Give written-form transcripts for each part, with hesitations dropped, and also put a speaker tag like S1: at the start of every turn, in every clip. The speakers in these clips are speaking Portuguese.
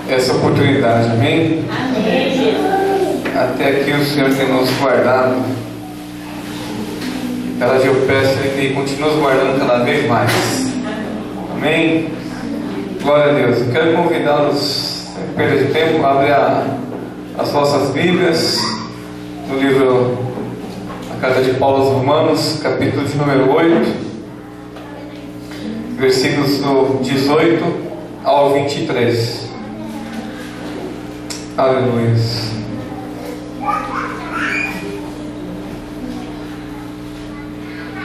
S1: essa oportunidade, amém?
S2: Amém.
S1: Até aqui o Senhor tem nos guardado. Cada dia eu peço que Ele continue nos guardando cada vez mais, amém? Glória a Deus. Eu quero convidá-los, sem perda de tempo, a abrir as vossas Bíblias no livro, a carta de Paulo aos Romanos, capítulo de número 8, versículos do 18 ao 23. Aleluia.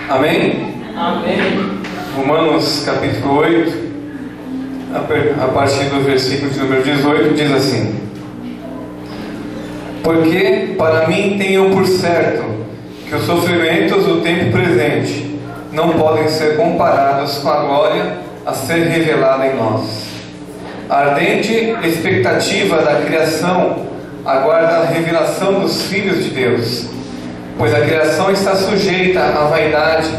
S1: Amém?
S2: Amém.
S1: Romanos capítulo 8, a partir do versículo de número 18, diz assim: Porque para mim tenho por certo que os sofrimentos do tempo presente não podem ser comparados com a glória a ser revelada em nós. A ardente expectativa da criação aguarda a revelação dos filhos de Deus, pois a criação está sujeita à vaidade,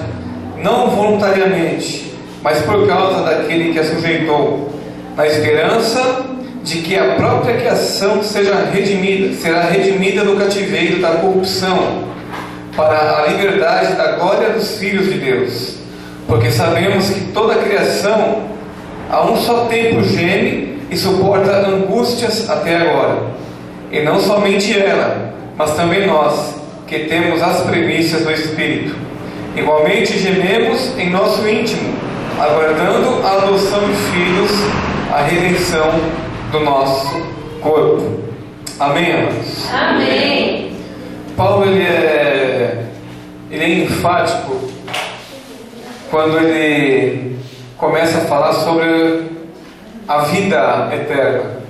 S1: não voluntariamente, mas por causa daquele que a sujeitou, na esperança de que a própria criação será redimida do cativeiro da corrupção, para a liberdade da glória dos filhos de Deus. Porque sabemos que toda a criação a um só tempo geme e suporta angústias até agora. E não somente ela, mas também nós, que temos as primícias do Espírito. Igualmente gememos em nosso íntimo, aguardando a adoção de filhos, a redenção do nosso corpo. Amém, amados?
S2: Amém.
S1: Paulo ele é enfático quando ele começa a falar sobre a vida eterna.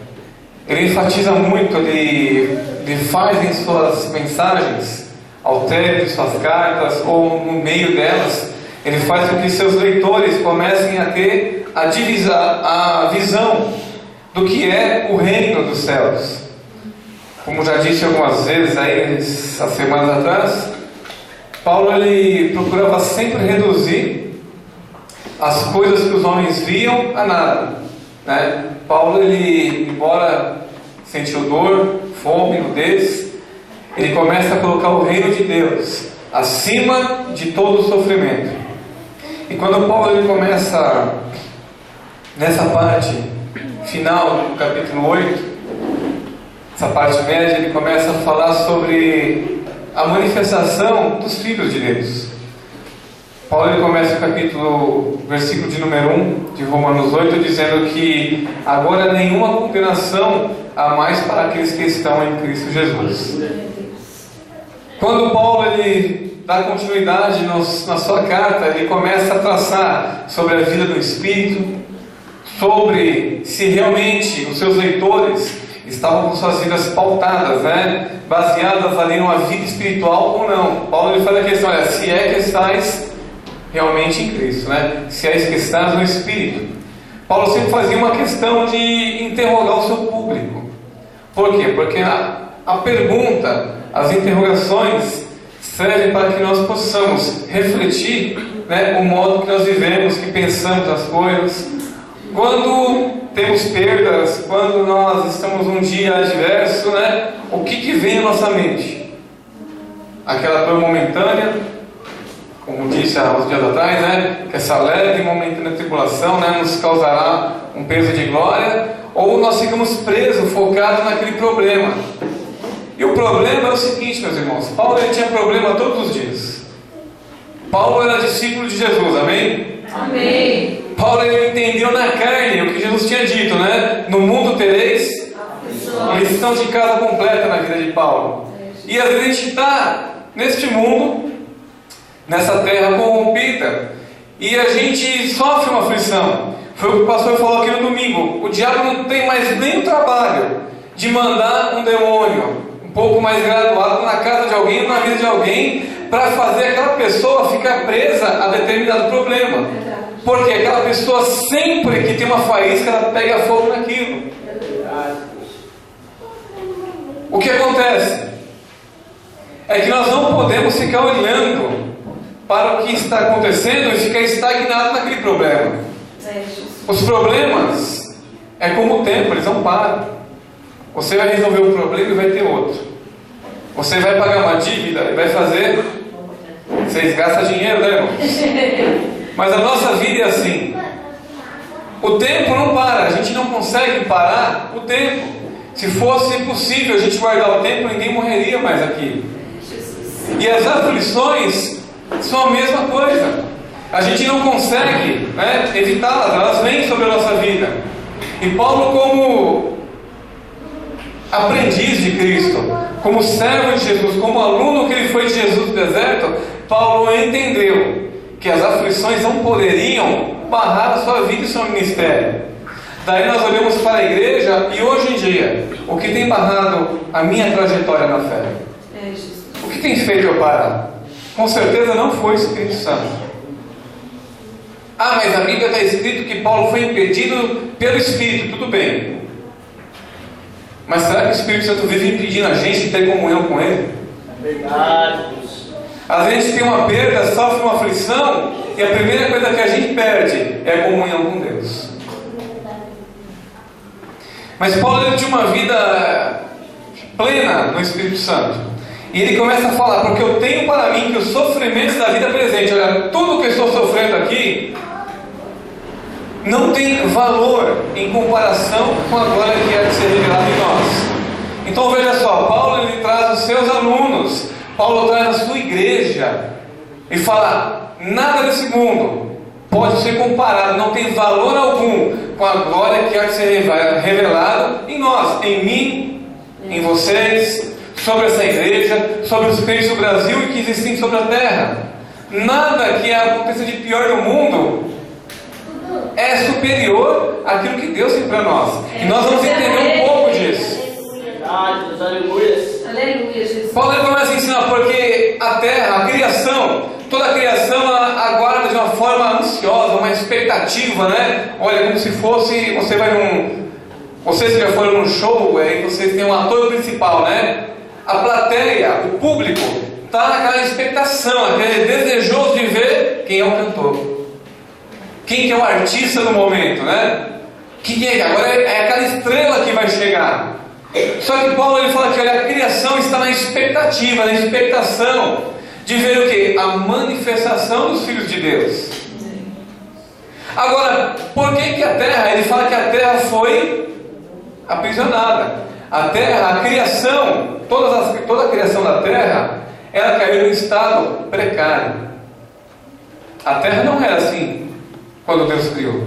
S1: Ele enfatiza muito, ele faz em suas mensagens, ao término de suas cartas ou no meio delas, ele faz com que seus leitores comecem a ter a visão do que é o reino dos céus. Como já disse algumas vezes aí, há semanas atrás, Paulo ele procurava sempre reduzir as coisas que os homens viam a nada, né? Paulo, ele, embora sentiu dor, fome, nudez, ele começa a colocar o reino de Deus acima de todo o sofrimento. E quando Paulo ele começa nessa parte final do capítulo 8, essa parte média, ele começa a falar sobre a manifestação dos filhos de Deus. Paulo ele começa o versículo de número 1 de Romanos 8, dizendo que agora nenhuma condenação há mais para aqueles que estão em Cristo Jesus. Quando Paulo ele dá continuidade na sua carta, ele começa a traçar sobre a vida do Espírito, sobre se realmente os seus leitores estavam com suas vidas pautadas, né, baseadas ali numa vida espiritual ou não. Paulo ele faz a questão, olha, se é que estáis realmente em Cristo, né? Se é que estás no Espírito. Paulo sempre fazia uma questão de interrogar o seu público. Por quê? Porque a pergunta, as interrogações servem para que nós possamos refletir, né, o modo que nós vivemos, que pensamos as coisas. Quando temos perdas, quando nós estamos num dia adverso, né, o que vem à nossa mente? Aquela dor momentânea, como disse há uns dias atrás, né, que essa leve e momentânea tribulação, né, nos causará um peso de glória, ou nós ficamos presos, focados naquele problema. E o problema é o seguinte, meus irmãos, Paulo ele tinha problema todos os dias. Paulo era discípulo de Jesus, amém?
S2: Amém.
S1: Paulo ele entendeu na carne o que Jesus tinha dito, né? No mundo tereis lição de casa completa na vida de Paulo. E às vezes a gente está neste mundo, nessa terra corrompida, e a gente sofre uma aflição. Foi o que o pastor falou aqui no domingo. O diabo não tem mais nem o trabalho de mandar um demônio um pouco mais graduado na casa de alguém, na vida de alguém, para fazer aquela pessoa ficar presa a determinado problema. Porque aquela pessoa, sempre que tem uma faísca, ela pega fogo naquilo. O que acontece? É que nós não podemos ficar olhando para o que está acontecendo e ficar estagnado naquele problema. Os problemas É como o tempo, eles não param. Você vai resolver um problema e vai ter outro. Você vai pagar uma dívida e vai fazer. Vocês gastam dinheiro, né, irmãos? Mas a nossa vida é assim. O tempo não para, a gente não consegue parar o tempo. Se fosse possível a gente guardar o tempo, ninguém morreria mais aqui. E as aflições são a mesma coisa. A gente não consegue, né, evitá-las, elas vêm sobre a nossa vida. E Paulo, como aprendiz de Cristo, como servo de Jesus, como aluno que ele foi de Jesus no deserto, Paulo entendeu que as aflições não poderiam barrar a sua vida e seu ministério. Daí nós olhamos para a igreja e hoje em dia, o que tem barrado a minha trajetória na fé? O que tem feito eu parar? Com certeza não foi o Espírito Santo. Ah, mas a Bíblia está escrito que Paulo foi impedido pelo Espírito. Tudo bem. Mas será que o Espírito Santo vive impedindo a gente de ter comunhão com Ele?
S3: Verdade.
S1: Às vezes a gente tem uma perda, sofre uma aflição, e a primeira coisa que a gente perde é a comunhão com Deus. Mas Paulo ele tinha uma vida plena no Espírito Santo. E ele começa a falar, porque eu tenho para mim que os sofrimentos da vida presente, olha, tudo que eu estou sofrendo aqui, não tem valor em comparação com a glória que há de ser revelada em nós. Então veja só, Paulo ele traz os seus alunos, Paulo traz a sua igreja, e fala, nada desse mundo pode ser comparado, não tem valor algum com a glória que há de ser revelada em nós, em mim, em vocês, sobre essa igreja, sobre os crentes do Brasil e que existem sobre a terra. Nada que aconteça de pior no mundo é superior àquilo que Deus tem para nós. E nós vamos entender um pouco disso.
S2: Aleluia, Jesus.
S1: Paulo começa a ensinar, porque a terra, a criação, toda a criação ela aguarda de uma forma ansiosa, uma expectativa, né? Olha, como se fosse, você vai vocês que já foram num show, aí vocês têm um ator principal, né? A plateia, o público, está naquela expectação, aquele desejoso de ver quem é o cantor, quem que é o artista do momento, né? Quem é? Agora é aquela estrela que vai chegar. Só que Paulo ele fala que olha, a criação está na expectativa, na expectação de ver o que? A manifestação dos filhos de Deus. Agora, por que a terra? Ele fala que a terra foi aprisionada. A terra, a criação, toda a criação da terra, ela caiu em estado precário. A terra não era assim quando Deus criou.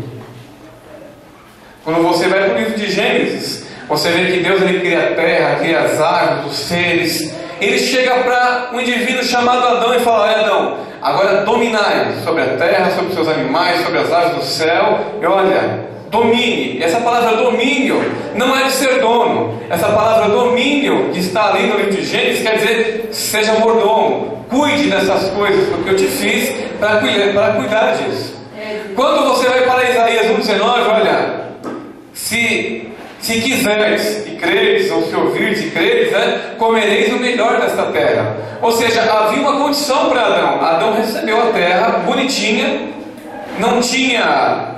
S1: Quando você vai para o livro de Gênesis, você vê que Deus ele cria a terra, cria as árvores, os seres. Ele chega para um indivíduo chamado Adão e fala: olha, Adão, agora dominai sobre a terra, sobre os seus animais, sobre as aves do céu. E olha, domine. Essa palavra domínio não é de ser dono. Essa palavra domínio que está ali no livro de Gênesis quer dizer seja mordomo. Cuide dessas coisas, porque eu te fiz para cuidar disso. Quando você vai para Isaías 1,19, olha, se quiseres e creres, ou se ouvires e creres, né, comereis o melhor desta terra. Ou seja, havia uma condição para Adão. Adão recebeu a terra bonitinha, não tinha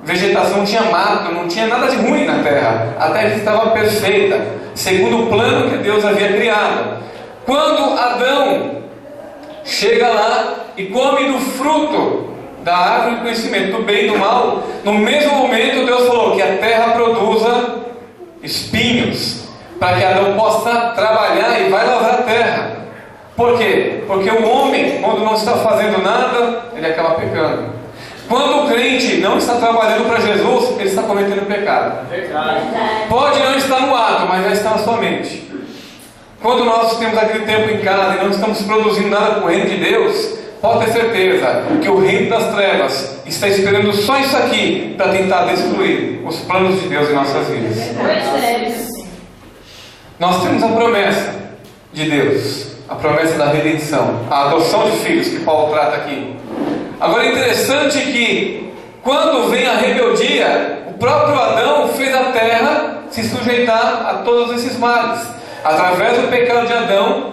S1: vegetação, não tinha mato, não tinha nada de ruim na terra. A terra estava perfeita, segundo o plano que Deus havia criado. Quando Adão chega lá e come do fruto da árvore do conhecimento do bem e do mal, no mesmo momento Deus falou que a terra produza espinhos, para que Adão possa trabalhar e vai lavrar a terra. Por quê? Porque o homem, quando não está fazendo nada, ele acaba pecando. Quando o crente não está trabalhando para Jesus, ele está cometendo pecado. Pode não estar no ato, mas já está na sua mente. Quando nós temos aquele tempo em casa e não estamos produzindo nada para o reino de Deus, pode ter certeza que o reino das trevas está esperando só isso aqui para tentar destruir os planos de Deus em nossas vidas. Nós temos a promessa de Deus, a promessa da redenção, a adoção de filhos que Paulo trata aqui. Agora é interessante que quando vem a rebeldia, o próprio Adão fez a terra se sujeitar a todos esses males. Através do pecado de Adão,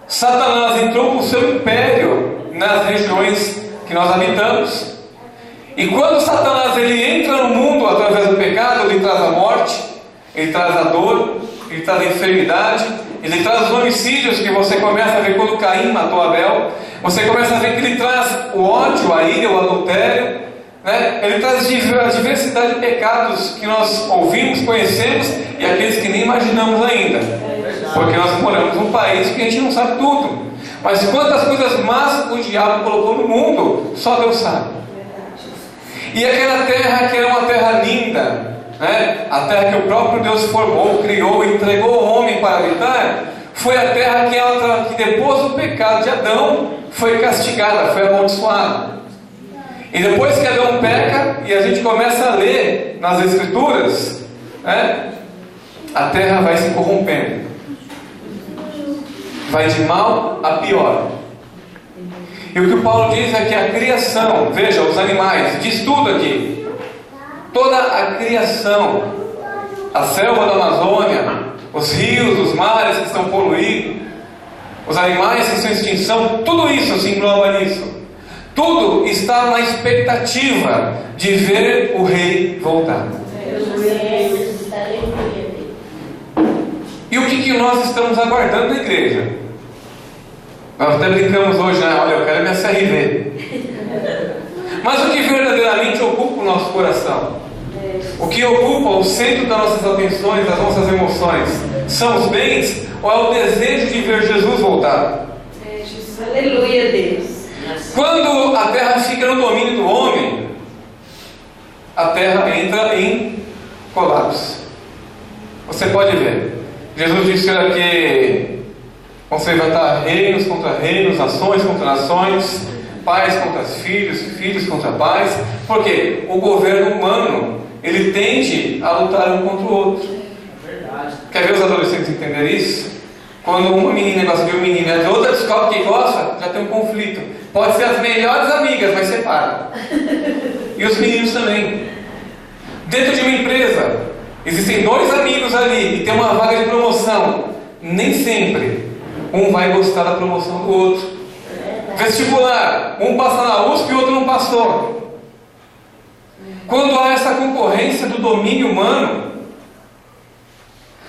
S1: Satanás entrou com o seu império nas regiões que nós habitamos. E quando Satanás ele entra no mundo através do pecado, ele traz a morte, ele traz a dor, ele traz a enfermidade, ele traz os homicídios que você começa a ver quando Caim matou Abel. Você começa a ver que ele traz o ódio, a ira, o adultério, né? Ele traz a diversidade de pecados que nós ouvimos, conhecemos e aqueles que nem imaginamos ainda. Porque nós moramos num país que a gente não sabe tudo. Mas quantas coisas más o diabo colocou no mundo, só Deus sabe. E aquela terra que era uma terra linda, né? A terra que o próprio Deus formou, criou, entregou ao homem para habitar, foi a terra que depois do pecado de Adão foi castigada, foi amaldiçoada. E depois que Adão peca, e a gente começa a ler nas Escrituras, né? A terra vai se corrompendo, vai de mal a pior. E o que o Paulo diz é que a criação, veja, os animais, diz tudo aqui, toda a criação, a selva da Amazônia, os rios, os mares que estão poluídos, os animais que estão em extinção, tudo isso se engloba nisso. Tudo está na expectativa de ver o rei voltar. E o que nós estamos aguardando na igreja? Nós até brincamos hoje, né? Olha, eu quero minha CRV. Mas o que verdadeiramente ocupa o nosso coração? O que ocupa o centro das nossas atenções, das nossas emoções? São os bens ou é o desejo de ver Jesus voltar?
S2: Aleluia, Deus.
S1: Quando a terra fica no domínio do homem, a terra entra em colapso. Você pode ver. Jesus disse que vão se levantar reinos contra reinos, nações contra nações, pais contra filhos, filhos contra pais. Porque o governo humano, ele tende a lutar um contra o outro.
S3: Verdade.
S1: Quer ver os adolescentes entender isso? Quando uma menina gosta de um menino e a outra descobre que gosta, já tem um conflito. Pode ser as melhores amigas, mas separa. E os meninos também. Dentro de uma empresa, existem dois amigos ali e tem uma vaga de promoção. Nem sempre um vai gostar da promoção do outro. Vestibular, um passa na USP e o outro não passou. Quando há essa concorrência do domínio humano,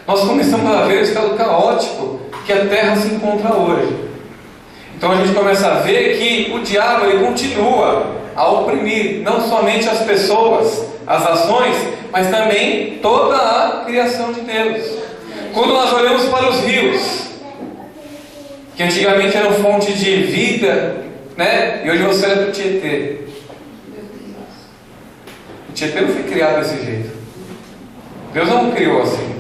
S1: nós começamos a ver o estado caótico que a terra se encontra hoje. Então a gente começa a ver que o diabo ele continua a oprimir não somente as pessoas, as ações, mas também toda a criação de Deus. Quando nós olhamos para os rios, que antigamente eram fonte de vida, né? E hoje você olha para o Tietê. O Tietê não foi criado desse jeito. Deus não o criou assim.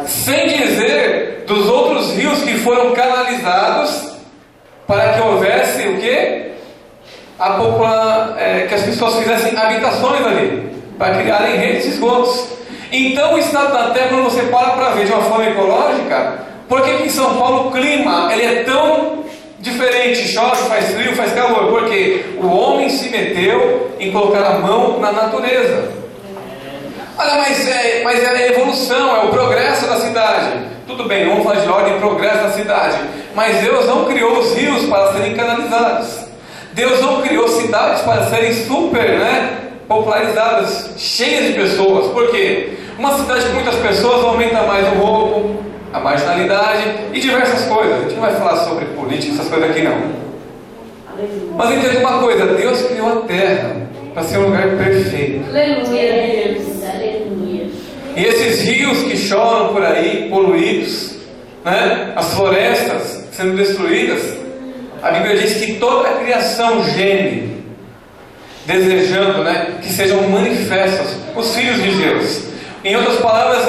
S1: Sem dizer dos outros rios que foram canalizados para que houvesse o quê? Que as pessoas fizessem habitações ali, para criarem redes de esgotos. Então o estado da terra, quando você para ver de uma forma ecológica, por que em São Paulo o clima ele é tão diferente? Chove, faz frio, faz calor. Porque o homem se meteu em colocar a mão na natureza. Olha, mas é a evolução, é o progresso da cidade. Tudo bem, vamos falar de ordem e progresso da cidade. Mas Deus não criou os rios para serem canalizados. Deus não criou cidades para serem super, popularizadas, cheias de pessoas. Por quê? Uma cidade com muitas pessoas aumenta mais o roubo, a marginalidade e diversas coisas. A gente não vai falar sobre política, essas coisas aqui não. Mas entenda uma coisa, Deus criou a terra para ser um lugar perfeito.
S2: Aleluia, Deus. Aleluia.
S1: E esses rios que choram por aí, poluídos, as florestas sendo destruídas, a Bíblia diz que toda a criação geme, desejando que sejam manifestos os filhos de Deus. Em outras palavras,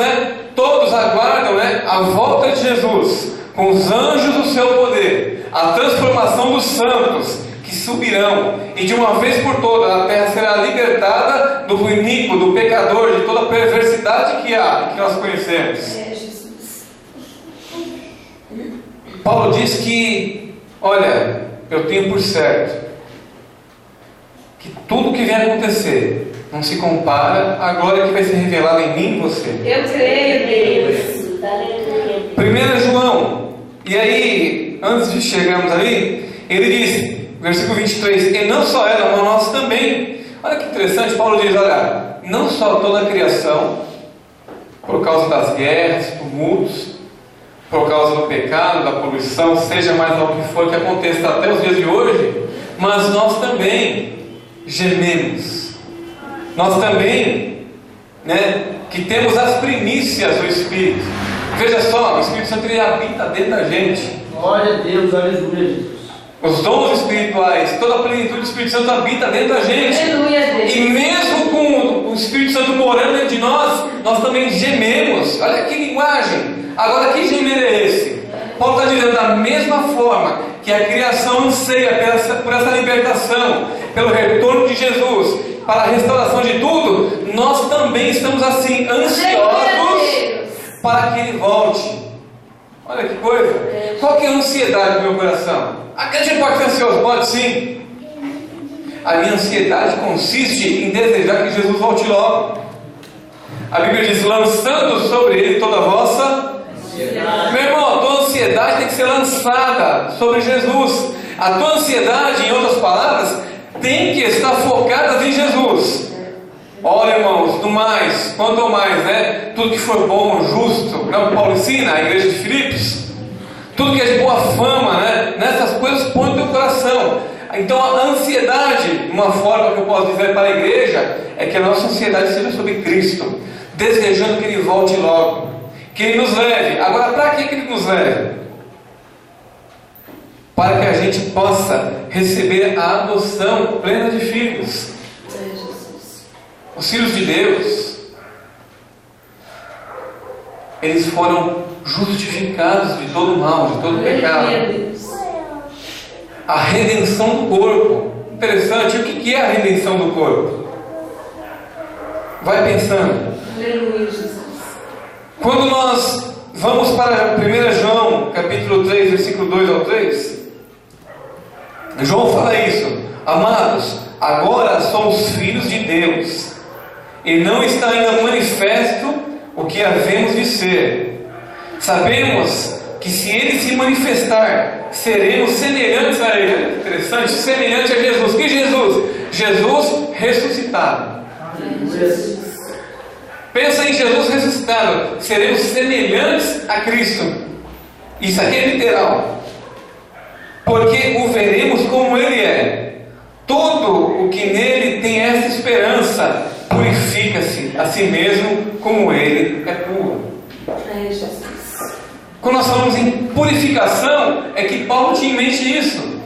S1: todos aguardam a volta de Jesus, com os anjos do seu poder, a transformação dos santos que subirão, e de uma vez por todas a terra será libertada do iníquo, do pecador, de toda a perversidade que há, que nós conhecemos. Paulo diz que, olha, eu tenho por certo que tudo que vem acontecer não se compara à glória que vai ser revelada em mim e você.
S2: Eu creio, Deus.
S1: 1 João, e aí, antes de chegarmos ali, ele diz, versículo 23, e não só ela, mas nós também, Olha que interessante, Paulo diz, olha, não só toda a criação, por causa das guerras, tumultos, por causa do pecado, da poluição, seja mais lá o que for que aconteça até os dias de hoje, mas nós também gememos. Nós também, que temos as primícias do Espírito. Veja só, o Espírito Santo ele habita dentro da gente.
S3: Glória a Deus, aleluia, Jesus.
S1: Os dons espirituais, toda a plenitude do Espírito Santo habita dentro da gente.
S2: Aleluia, Deus.
S1: E mesmo com o Espírito Santo morando dentro de nós, nós também gememos. Olha que linguagem. Agora, que gemer é esse? Paulo está dizendo, da mesma forma que a criação anseia por essa libertação, pelo retorno de Jesus, para a restauração de tudo, nós também estamos assim, ansiosos para que Ele volte. Olha que coisa. Qual que é a ansiedade do meu coração? A gente pode ser ansioso? Pode sim. A minha ansiedade consiste em desejar que Jesus volte logo. A Bíblia diz, lançando sobre Ele toda a vossa ansiedade. Meu irmão, a tua ansiedade tem que ser lançada sobre Jesus. A tua ansiedade, em outras palavras, tem que estar focada em Jesus. Olha, irmãos, no mais, quanto mais, tudo que for bom, justo, não, Paulo ensina a igreja de Filipos, tudo que é de boa fama, nessas coisas põe no teu coração. Então a ansiedade, uma forma que eu posso dizer para a igreja, é que a nossa ansiedade seja sobre Cristo, desejando que Ele volte logo, que Ele nos leve. Agora, para que Ele nos leve? Para que a gente possa receber a adoção plena de filhos. Os filhos de Deus, eles foram justificados de todo mal, de todo pecado. A redenção do corpo. Interessante, o que é a redenção do corpo? Vai pensando.
S2: Aleluia, Jesus.
S1: Quando nós vamos para 1 João, capítulo 3, versículo 2 ao 3, João fala isso. Amados, agora somos filhos de Deus, e não está ainda manifesto o que havemos de ser. Sabemos que se Ele se manifestar, seremos semelhantes a Ele. Interessante, semelhante a Jesus. Que Jesus? Jesus ressuscitado. Pensa em Jesus ressuscitado. Seremos semelhantes a Cristo. Isso aqui é literal. Porque o veremos como Ele é. Todo o que nele tem essa esperança purifica-se a si mesmo como Ele é puro. Quando nós falamos em purificação, é que Paulo tinha em mente isso.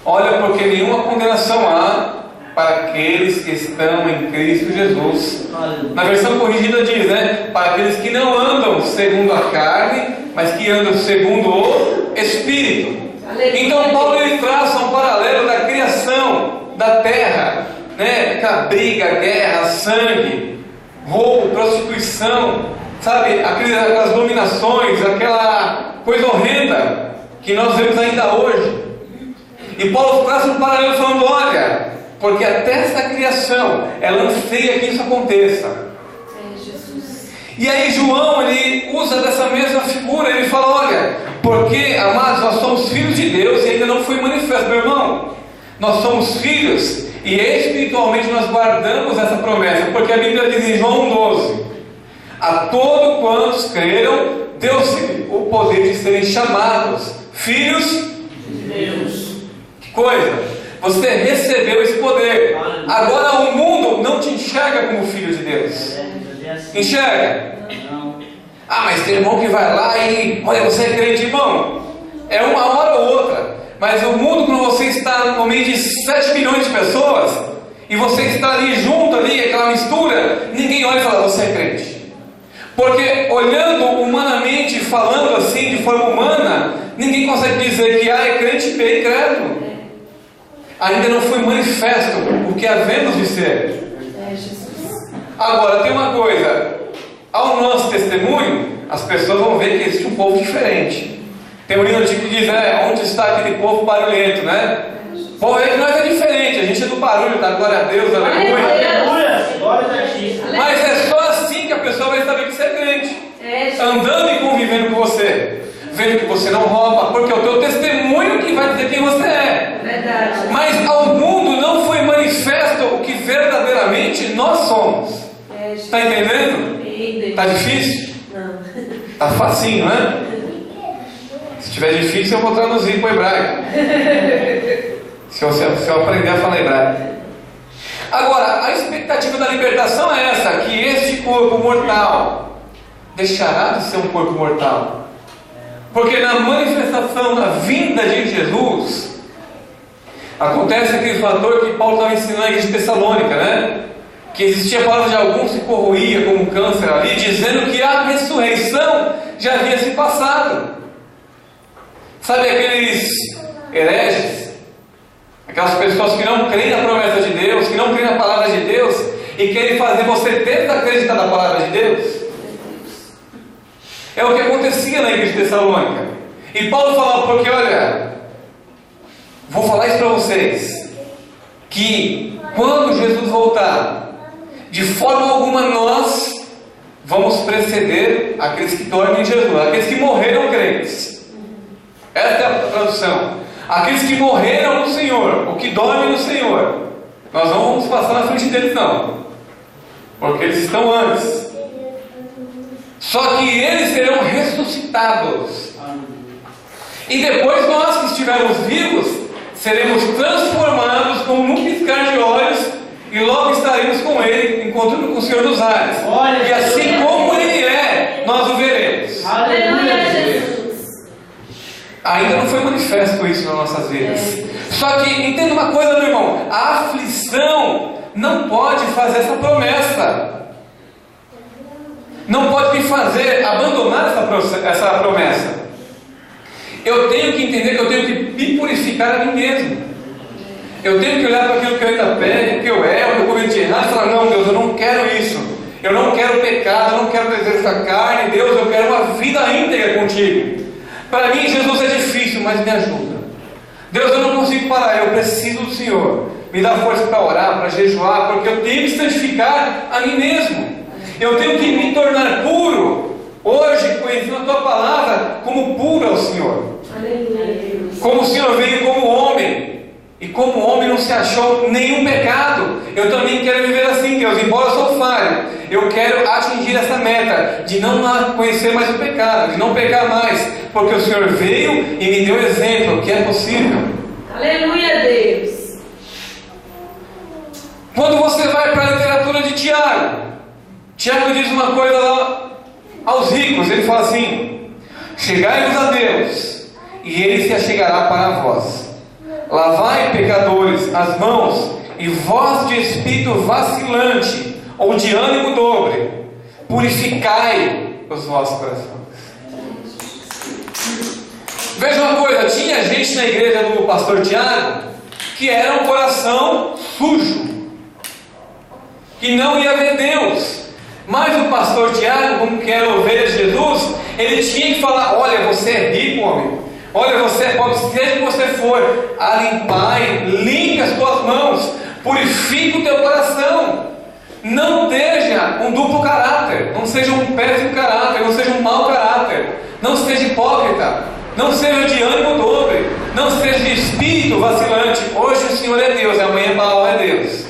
S1: Olha, porque nenhuma condenação há para aqueles que estão em Cristo Jesus. Na versão corrigida diz, para aqueles que não andam segundo a carne, mas que andam segundo o Espírito. Então Paulo ele traça um paralelo da criação da terra, aquela briga, guerra, sangue, roubo, prostituição, sabe, aquelas dominações, aquela coisa horrenda que nós vemos ainda hoje. E Paulo traça um paralelo falando, olha, porque até essa criação ela anseia que isso aconteça. E aí João ele usa dessa mesma figura, ele fala, olha, porque, amados, nós somos filhos de Deus e ainda não foi manifesto. Meu irmão, nós somos filhos e espiritualmente nós guardamos essa promessa, porque a Bíblia diz em João 12, a todos quantos creram, deu-se o poder de serem chamados filhos de Deus. Que coisa! Você recebeu esse poder. Agora o mundo não te enxerga como filho de Deus. Enxerga? Ah, mas tem irmão que vai lá e, olha, você é crente, irmão. É uma hora ou outra. Mas o mundo, quando você está no meio de 7 milhões de pessoas, e você está ali junto, aquela mistura, ninguém olha e fala, você é crente. Porque olhando humanamente, falando assim, de forma humana, ninguém consegue dizer que A é crente e B é incrédulo. Ainda não foi manifesto o que havemos de ser. Agora, tem uma coisa. Ao nosso testemunho, as pessoas vão ver que existe um povo diferente. Tem um hino antigo que diz, onde está aquele povo barulhento, O povo é que nós é diferente. A gente é do barulho, da glória a Deus, aleluia. Mas é só assim que a pessoa vai saber que você é crente. Andando e convivendo com você, vendo que você não rouba, porque é o teu testemunho que vai dizer quem você é.
S2: Verdade.
S1: Mas ao mundo não foi manifesto Está difícil?
S2: Não.
S1: Está facinho, né? Se estiver difícil, eu vou traduzir para o hebraico. Se eu aprender a falar hebraico. Agora, a expectativa da libertação é essa: que este corpo mortal deixará de ser um corpo mortal. Porque na manifestação da vinda de Jesus, acontece aquele fator que Paulo estava ensinando na igreja de Tessalônica, né? Que existia a palavra de alguns que corroía como um câncer ali, dizendo que a ressurreição já havia se passado. Sabe aqueles hereges? Aquelas pessoas que não creem na promessa de Deus, que não creem na palavra de Deus e querem fazer você desacreditar na palavra de Deus? É o que acontecia na igreja de Tessalônica. E Paulo falava, porque olha, vou falar isso para vocês, que quando Jesus voltar, de forma alguma nós vamos preceder aqueles que dormem em Jesus, aqueles que morreram crentes. Essa é a tradução. Aqueles que morreram no Senhor, ou que dormem no Senhor, nós não vamos passar na frente deles não, porque eles estão antes. Só que eles serão ressuscitados. E depois nós que estivermos vivos, seremos transformados como num piscar de olhos, e logo estaremos com Ele, encontrando com o Senhor dos ares. E assim como Ele é, nós o veremos.
S2: Aleluia, Jesus.
S1: Ainda não foi manifesto isso nas nossas vidas. Só que entenda uma coisa, meu irmão: a aflição não pode fazer essa promessa. Não pode me fazer abandonar essa promessa. Eu tenho que entender que eu tenho que me purificar a mim mesmo. Eu tenho que olhar para aquilo que eu ainda pego, que eu erro, que eu cometi errado, e falar: não, Deus, eu não quero isso. Eu não quero pecado, eu não quero desejo da carne. Deus, eu quero uma vida íntegra contigo. Para mim, Jesus é difícil, mas me ajuda. Deus, eu não consigo parar, eu preciso do Senhor. Me dá força para orar, para jejuar, porque eu tenho que santificar a mim mesmo. Eu tenho que me tornar puro. Hoje, conhecendo a Tua palavra, como puro ao Senhor.
S2: Aleluia.
S1: Como o Senhor veio como homem, e como homem não se achou nenhum pecado. Eu também quero viver assim, Deus, embora eu sou falho. Eu quero atingir essa meta de não conhecer mais o pecado, de não pecar mais, porque o Senhor veio e me deu exemplo que é possível.
S2: Aleluia, Deus.
S1: Quando você vai para a literatura de Tiago, Tiago diz uma coisa lá aos ricos. Ele fala assim: chegai-vos a Deus, e Ele se achegará para vós. Lavai, pecadores, as mãos, e vós de espírito vacilante, ou de ânimo dobre, purificai os vossos corações. Veja uma coisa: tinha gente na igreja do pastor Tiago que era um coração sujo, que não ia ver Deus. Mas o pastor Tiago, como que era ovelha de Jesus, ele tinha que falar: olha, você é rico, homem. Olha, você é pobre, seja que você for, alimpai, limpe as tuas mãos, purifique o teu coração. Não seja um duplo caráter, não seja um péssimo caráter, não seja um mau caráter, não seja hipócrita, não seja de ânimo dobre, não seja de espírito vacilante. Hoje o Senhor é Deus, amanhã Baal é Deus.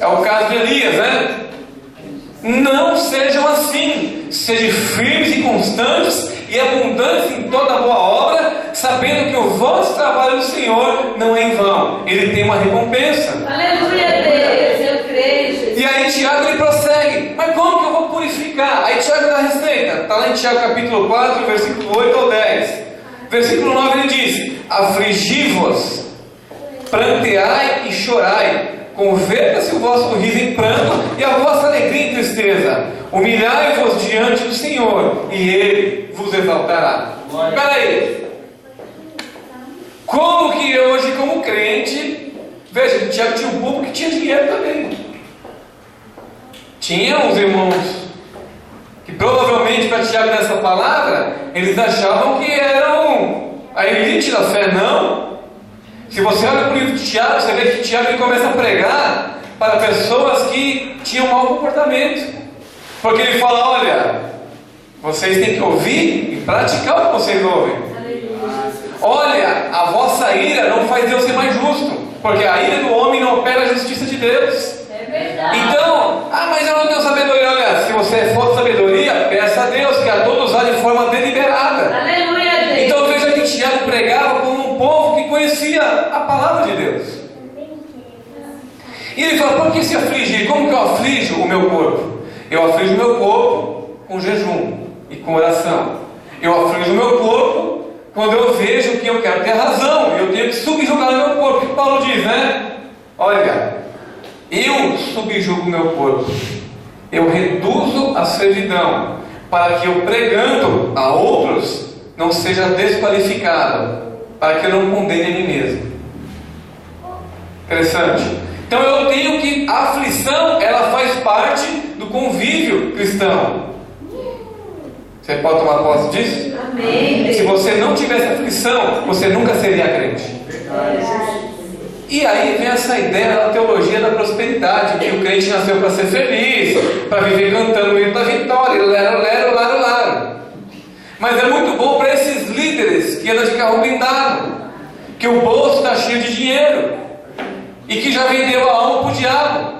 S1: É o caso de Elias, né? Não sejam assim. Sejam firmes e constantes e abundantes em toda boa obra, sabendo que o vosso trabalho do Senhor não é em vão. Ele tem uma recompensa.
S2: Aleluia, Deus. Eu creio, Jesus.
S1: E aí Tiago ele prossegue: mas como que eu vou purificar? Aí Tiago dá a receita. Está lá em Tiago capítulo 4, versículo 8 ao 10. Versículo 9 ele diz: afligi-vos, pranteai e chorai, converta-se o vosso riso em pranto e a vossa alegria em tristeza. Humilhai-vos diante do Senhor, e Ele vos exaltará. Espera aí. Como que hoje, como crente, veja, Tiago tinha um povo que tinha dinheiro também. Tinha uns irmãos que provavelmente para Tiago nessa palavra, eles achavam que eram a elite da fé. Não. Se você olha para o livro de Tiago, você vê que Tiago ele começa a pregar para pessoas que tinham mau comportamento. Porque ele fala: olha, vocês têm que ouvir e praticar o que vocês ouvem. Olha, a vossa ira não faz Deus ser mais justo, porque a ira do homem não opera a justiça de Deus.
S2: É verdade.
S1: Então, Ah, mas eu não tenho sabedoria. Olha, se você é falta de sabedoria, peça a Deus, que a todos dá de forma deliberada.
S2: Aleluia a Deus.
S1: Então veja que Tiago pregava como um povo que conhecia a palavra de Deus. E ele fala, por que se afligir? Como que eu aflijo o meu corpo? Eu aflijo o meu corpo com jejum e com oração. Eu aflijo o meu corpo quando eu vejo que eu quero ter razão. Eu tenho que subjugar o meu corpo. O que Paulo diz, né? Olha, eu subjugo o meu corpo. Eu reduzo a servidão, para que eu pregando a outros não seja desqualificado, para que eu não condene a mim mesmo. Interessante. Então eu tenho que, a aflição, ela faz parte do convívio cristão. Você pode tomar posse disso?
S2: Amém.
S1: Se você não tivesse aflição, você nunca seria crente. E aí vem essa ideia da teologia da prosperidade, que o crente nasceu para ser feliz, para viver cantando o hino da vitória, lero, lero, laro, laro. Mas é muito bom para esses líderes que andam de carro blindado, que o bolso está cheio de dinheiro, e que já vendeu a alma para o diabo.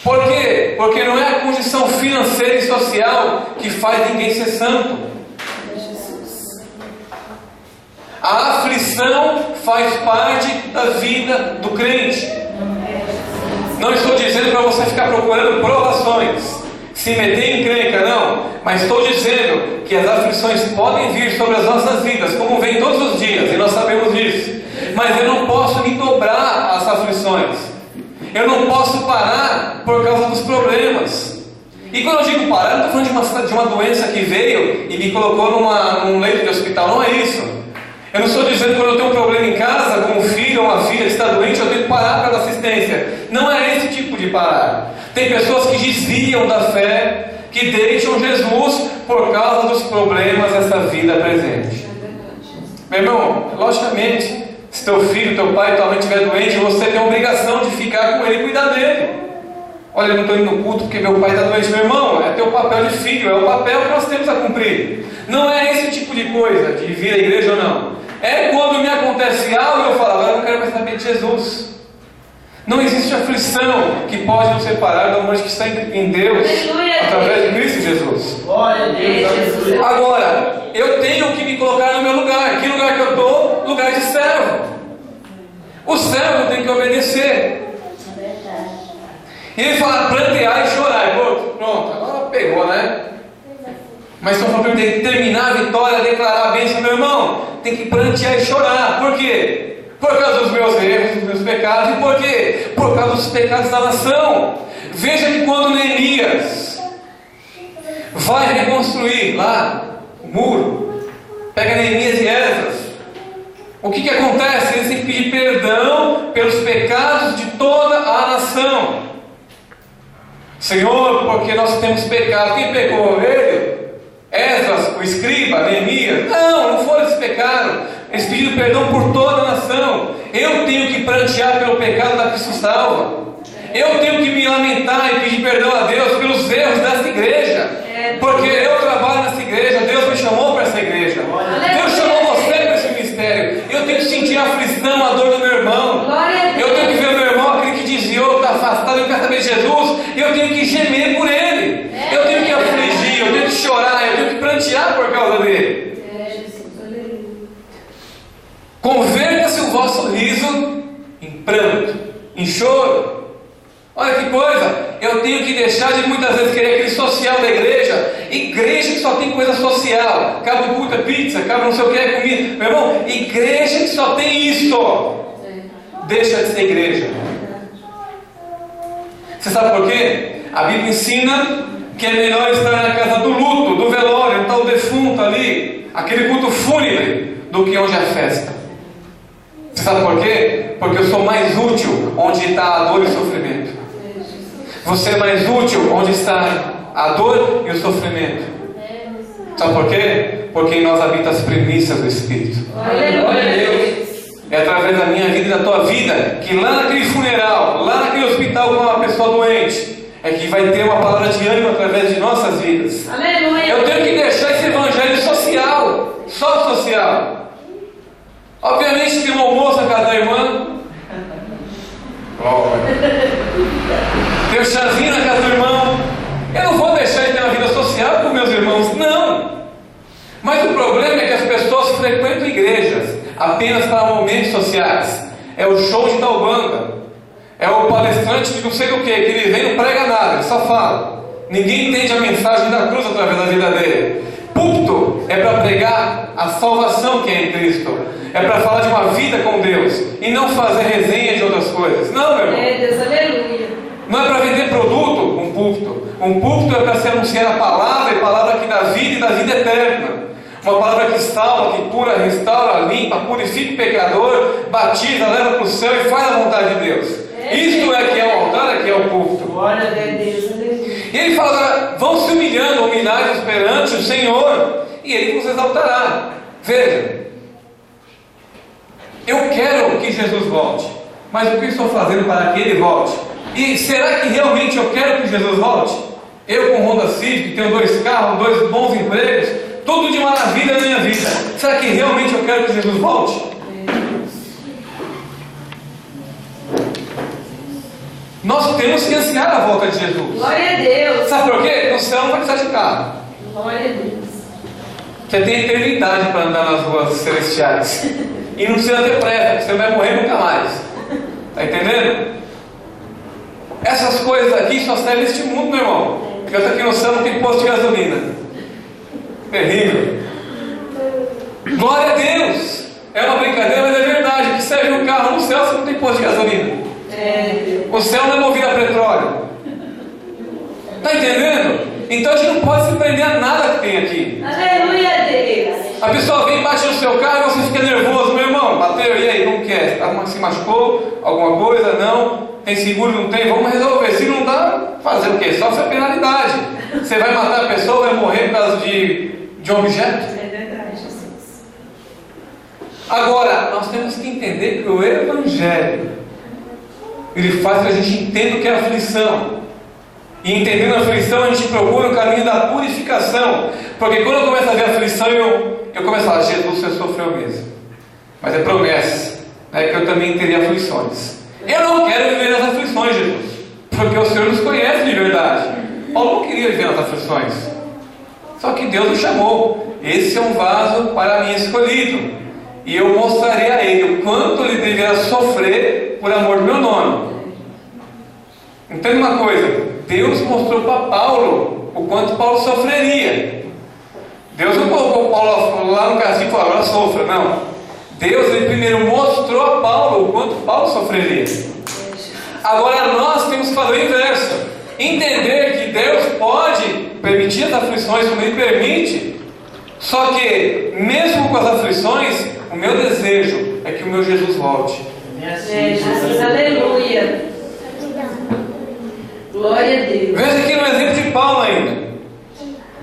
S1: Por quê? Porque não é a condição financeira e social que faz ninguém ser santo. A aflição faz parte da vida do crente. Não estou dizendo para você ficar procurando provações, se meter em encrenca, não. Mas estou dizendo que as aflições podem vir sobre as nossas vidas, como vem todos os dias, e nós sabemos disso. Mas eu não posso me dobrar às aflições. Eu não posso parar por causa dos problemas. E quando eu digo parar, eu não estou falando de uma doença que veio e me colocou num leito de hospital. Não é isso. Eu não estou dizendo que quando eu tenho um problema em casa, com um filho ou uma filha que está doente, eu tenho que parar pela assistência. Não é esse tipo de parar. Tem pessoas que desviam da fé, que deixam Jesus por causa dos problemas dessa vida presente. Meu irmão, logicamente, se teu filho, teu pai, tua mãe estiver doente, você tem a obrigação de ficar com ele e cuidar dele. Olha, eu não estou indo no culto porque meu pai está doente. Meu irmão, é teu papel de filho, é o papel que nós temos a cumprir. Não é esse tipo de coisa, de vir à igreja ou não. É quando me acontece algo e eu falo, agora eu não quero mais saber de Jesus. Não existe aflição que pode nos separar do amor que está em Deus, através de Cristo Jesus.
S3: Glória a Deus, aleluia.
S1: Agora, eu tenho que me colocar no meu lugar. Que lugar que eu estou? Lugar de servo. O servo tem que obedecer. E ele fala, plantear e chorar. Pronto, agora pegou, né? Mas se eu for terminar a vitória, declarar a bênção, meu irmão, tem que plantear e chorar. Por quê? Por causa dos meus erros, dos meus pecados. E por quê? Por causa dos pecados da nação. Veja que quando Neemias vai reconstruir lá o muro, pega Neemias e Esdras, o que acontece? Eles têm que pedir perdão pelos pecados de toda a nação. Senhor, porque nós temos pecado. Quem pecou? Ele? Esdras, o escriba, Neemias? Não foram esses pecados. Eles pediram perdão por toda a nação. Eu tenho que prantear pelo pecado da Cristo salva. Eu tenho que me lamentar e pedir perdão a Deus pelos erros dessa igreja. Porque eu trabalho nessa igreja, Deus me chamou para essa igreja. Deus chamou você para esse ministério. Eu tenho que sentir a aflição, a dor do meu irmão. Eu tenho que ver o meu irmão, aquele que desviou, está afastado, eu quero saber de Jesus. Eu tenho que gemer por ele. Eu tenho que afligir, eu tenho que chorar, eu tenho que prantear por causa dele. Converta-se o vosso riso em pranto, em choro. Olha que coisa, eu tenho que deixar de muitas vezes querer aquele social da igreja. Igreja que só tem coisa social, cabe o culto, é pizza, cabe não sei o que, é comida. Meu irmão, igreja que só tem isso, deixa de ser igreja. Você sabe por quê? A Bíblia ensina que é melhor estar na casa do luto, do velório, está o defunto ali, aquele culto fúnebre, do que onde é festa. Você sabe por quê? Porque eu sou mais útil onde está a dor e o sofrimento. Você é mais útil onde está a dor e o sofrimento. Sabe por quê? Porque em nós habitam as primícias do Espírito.
S3: Glória a Deus.
S1: É através da minha vida e da tua vida que lá naquele funeral, lá naquele hospital com uma pessoa doente, é que vai ter uma palavra de ânimo através de nossas vidas.
S2: Aleluia.
S1: Eu tenho que deixar esse evangelho social, só social. Obviamente tem um almoço na casa da irmã. Glória. um chazinho na casa do irmão. Eu não vou deixar de ter uma vida social com meus irmãos, não. Mas o problema é que as pessoas frequentam igrejas apenas para momentos sociais. É o show de tal banda, é o palestrante de não sei o que ele vem e não prega nada, ele só fala. Ninguém entende a mensagem da cruz através da vida dele. Púlpito é para pregar a salvação que é em Cristo, é para falar de uma vida com Deus e não fazer resenha de outras coisas. Não, meu irmão.
S2: Deus, aleluia.
S1: Não é para vender produto, um púlpito. Um púlpito é para se anunciar a palavra, e palavra que dá vida e dá vida eterna. Uma palavra que salva, que cura, restaura, limpa, purifica o pecador, batiza, leva para o céu e faz a vontade de Deus. Isto é que é o altar, é que é o púlpito.
S2: Glória a Deus, aleluia.
S1: E ele fala agora, vão se humilhando, humilhados perante o Senhor, e Ele vos exaltará. Veja, eu quero que Jesus volte, mas o que eu estou fazendo para que Ele volte? E será que realmente eu quero que Jesus volte? Eu com Honda Civic, tenho 2 carros, 2 bons empregos, tudo de maravilha na minha vida. Será que realmente eu quero que Jesus volte? Nós temos que ansiar a volta de Jesus.
S2: Glória a Deus.
S1: Sabe por quê? No céu não vai precisar de carro.
S2: Glória a Deus.
S1: Você tem eternidade para andar nas ruas celestiais. E não precisa ter pressa, porque você não vai morrer nunca mais. Está entendendo? Essas coisas aqui só servem neste mundo, meu irmão. Porque eu estou aqui no céu, não tem posto de gasolina. Terrível. Glória a Deus. É uma brincadeira, mas é verdade. Que serve um carro no céu se não tem posto de gasolina. O céu não é movido a petróleo. Está entendendo? Então a gente não pode se prender a nada que tem aqui.
S2: Aleluia a Deus.
S1: A pessoa vem, bate no seu carro e você fica nervoso. Meu irmão, bateu, e aí? Não quer? Se machucou? Alguma coisa? Não? Tem seguro? Não tem? Vamos resolver. Se não dá, fazer o quê? Sofre a penalidade. Você vai matar a pessoa, vai morrer por causa de um objeto?
S2: É verdade, Jesus.
S1: Agora, nós temos que entender que o Evangelho ele faz que a gente entenda o que é aflição. E entendendo a aflição, a gente procura o caminho da purificação. Porque quando eu começo a ver a aflição, eu começo a falar, Jesus, você sofreu mesmo. Mas é promessa, né, que eu também teria aflições. Eu não quero viver nas aflições, Jesus, porque o Senhor nos conhece de verdade. Paulo não queria viver nas aflições. Só que Deus o chamou. Esse é um vaso para mim escolhido. E eu mostrarei a ele o quanto ele deverá sofrer por amor do meu nome. Entenda uma coisa, Deus mostrou para Paulo o quanto Paulo sofreria. Deus não colocou Paulo lá no casinho e falou, agora sofra, não. Deus ele primeiro mostrou a Paulo o quanto Paulo sofreria. Agora nós temos que fazer o inverso. Entender que Deus pode permitir as aflições como Ele permite. Só que, mesmo com as aflições, o meu desejo é que o meu Jesus volte.
S2: Jesus, aleluia. Glória a Deus.
S1: Veja aqui no exemplo de Paulo ainda.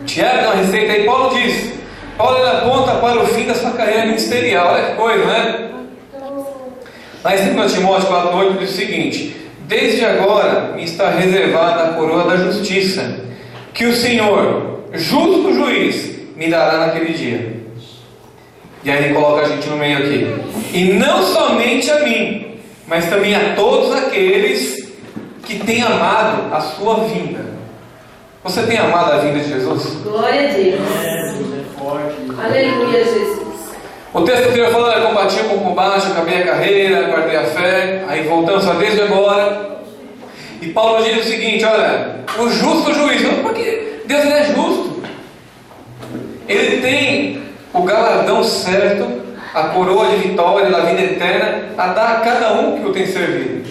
S1: Tiago, uma receita aí, Paulo diz. Paulo ele aponta para o fim da sua carreira ministerial. Olha que coisa, né? Lá em 2 Timóteo 4,8 diz o seguinte: desde agora me está reservada a coroa da justiça, que o Senhor, justo juiz, me dará naquele dia. E aí ele coloca a gente no meio aqui. E não somente a mim, mas também a todos aqueles que têm amado a sua vinda. Você tem amado a vinda de Jesus?
S2: Glória a Deus. Aleluia, Jesus.
S1: O texto que eu falo é combati com combate, acabei a carreira, guardei a fé. Aí voltamos a desde agora. E Paulo diz o seguinte: olha, o justo juiz, porque Deus ele é justo. Ele tem o galardão certo, a coroa de vitória da vida eterna, a dar a cada um que o tem servido.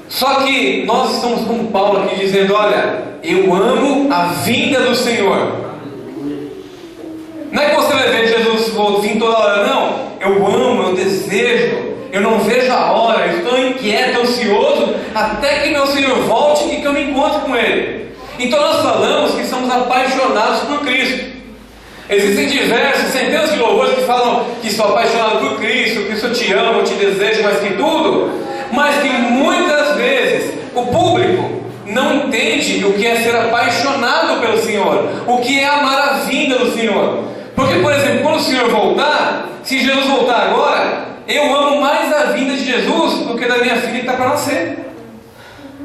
S1: Só que nós estamos com Paulo aqui dizendo: olha, eu amo a vinda do Senhor. Não é que você vai ver Jesus vir toda hora, não. Eu amo, eu desejo, eu não vejo a hora, eu estou inquieto, ansioso, até que meu Senhor volte e que eu me encontre com Ele. Então nós falamos que somos apaixonados por Cristo. Existem diversos, centenas de louvores que falam que sou apaixonado por Cristo, que eu te amo, eu te desejo mais que tudo, mas que muitas vezes o público não entende o que é ser apaixonado pelo Senhor, o que é amar a vinda do Senhor. Porque, por exemplo, quando o Senhor voltar, se Jesus voltar agora, eu amo mais a vinda de Jesus do que da minha filha que está para nascer.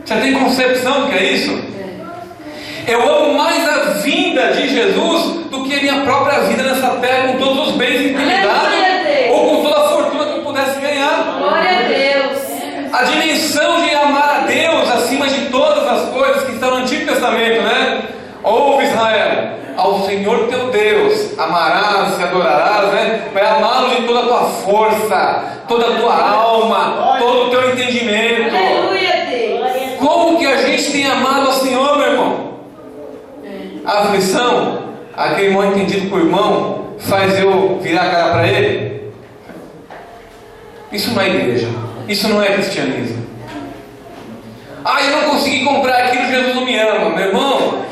S1: Você tem concepção do que é isso? Eu amo mais a vinda de Jesus do que a minha própria vida nessa terra, com todos os bens que me dá, ou com toda a fortuna que eu pudesse ganhar.
S2: Glória a Deus.
S1: A dimensão de amar a Deus acima de todas as coisas que estão no Antigo Testamento, né? Ouve, Israel, ao Senhor teu Deus amarás e adorarás, né? Vai amá-lo de toda a tua força, toda a tua alma, todo o teu entendimento.
S2: Aleluia, Deus.
S1: Como que a gente tem amado ao Senhor, meu irmão? A aflição, aquele mal entendido por irmão, faz eu virar a cara para ele? Isso não é igreja, isso não é cristianismo. Eu não consegui comprar aquilo, Jesus não me ama. Meu irmão,